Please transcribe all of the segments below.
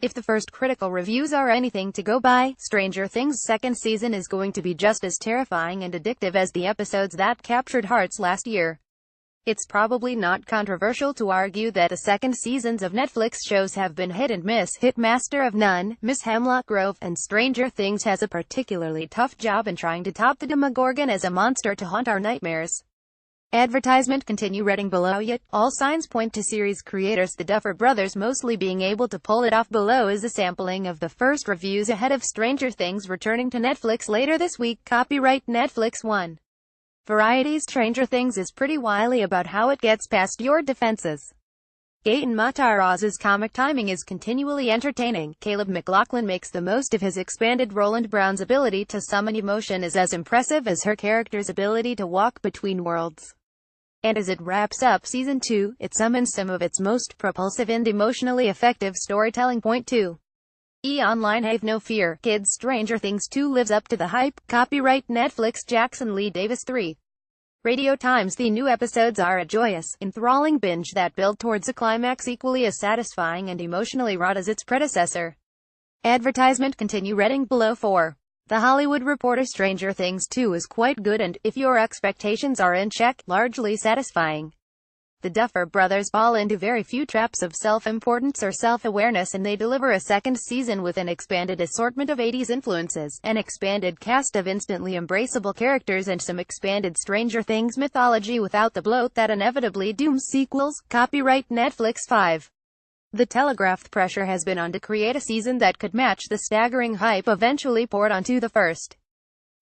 If the first critical reviews are anything to go by, Stranger Things' second season is going to be just as terrifying and addictive as the episodes that captured hearts last year. It's probably not controversial to argue that the second seasons of Netflix shows have been hit and miss. Hit Master of None, Miss Hemlock Grove, and Stranger Things has a particularly tough job in trying to top the Demogorgon as a monster to haunt our nightmares. Advertisement continue reading below. Yet all signs point to series creators the Duffer Brothers mostly being able to pull it off. Below is a sampling of the first reviews ahead of Stranger Things returning to Netflix later this week. Copyright Netflix 1. Variety's Stranger Things is pretty wily about how it gets past your defenses. Gaten Mataraz's comic timing is continually entertaining. Caleb McLaughlin makes the most of his expanded. Roland Brown's ability to summon emotion is as impressive as her character's ability to walk between worlds. And as it wraps up Season 2, it summons some of its most propulsive and emotionally effective storytelling. Point 2. Online Have no fear, kids. Stranger Things 2 lives up to the hype. Copyright Netflix. Jackson Lee Davis 3. Radio Times. The new episodes are a joyous, enthralling binge that build towards a climax equally as satisfying and emotionally wrought as its predecessor. Advertisement continue reading below. 4. The Hollywood Reporter. Stranger Things 2 is quite good and, if your expectations are in check, largely satisfying. The Duffer Brothers fall into very few traps of self-importance or self-awareness, and they deliver a second season with an expanded assortment of 80s influences, an expanded cast of instantly embraceable characters, and some expanded Stranger Things mythology without the bloat that inevitably dooms sequels. Copyright Netflix 5. The telegraphed pressure has been on to create a season that could match the staggering hype eventually poured onto the first.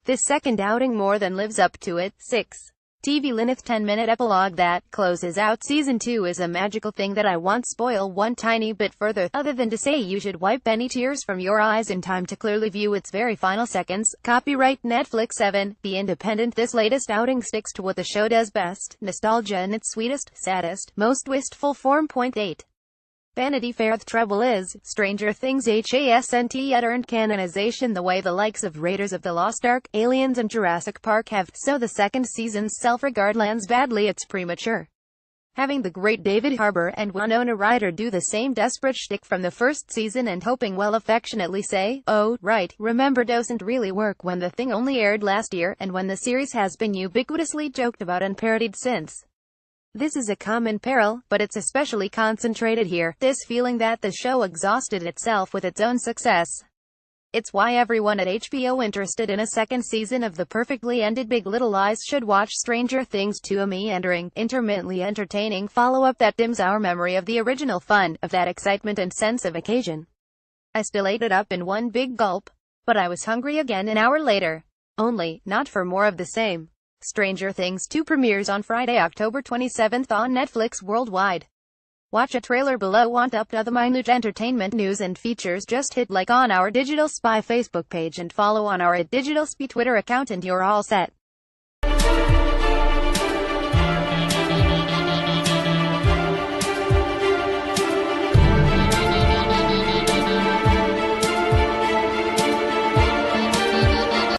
This second outing more than lives up to it. 6. TV Lineth 10-minute epilogue that closes out Season 2 is a magical thing that I want spoil one tiny bit further, other than to say you should wipe any tears from your eyes in time to clearly view its very final seconds. Copyright Netflix 7. The Independent. This latest outing sticks to what the show does best, nostalgia in its sweetest, saddest, most wistful form. Point 8. Vanity Fair. The trouble is, Stranger Things hasn't yet earned canonization the way the likes of Raiders of the Lost Ark, Aliens, and Jurassic Park have, so the second season's self-regard lands badly. It's premature. Having the great David Harbour and Winona Ryder do the same desperate shtick from the first season and hoping we'll affectionately say, "Oh, right, remember," doesn't really work when the thing only aired last year, and when the series has been ubiquitously joked about and parodied since. This is a common peril, but it's especially concentrated here, this feeling that the show exhausted itself with its own success. It's why everyone at HBO interested in a second season of the perfectly ended Big Little Lies should watch Stranger Things 2, a meandering, intermittently entertaining follow-up that dims our memory of the original fun, of that excitement and sense of occasion. I still ate it up in one big gulp, but I was hungry again an hour later. Only, not for more of the same. Stranger Things 2 premieres on Friday, October 27th on Netflix worldwide. Watch a trailer below. Want up to the minute entertainment news and features? Just hit like on our Digital Spy Facebook page and follow on our @DigitalSpy Twitter account and you're all set.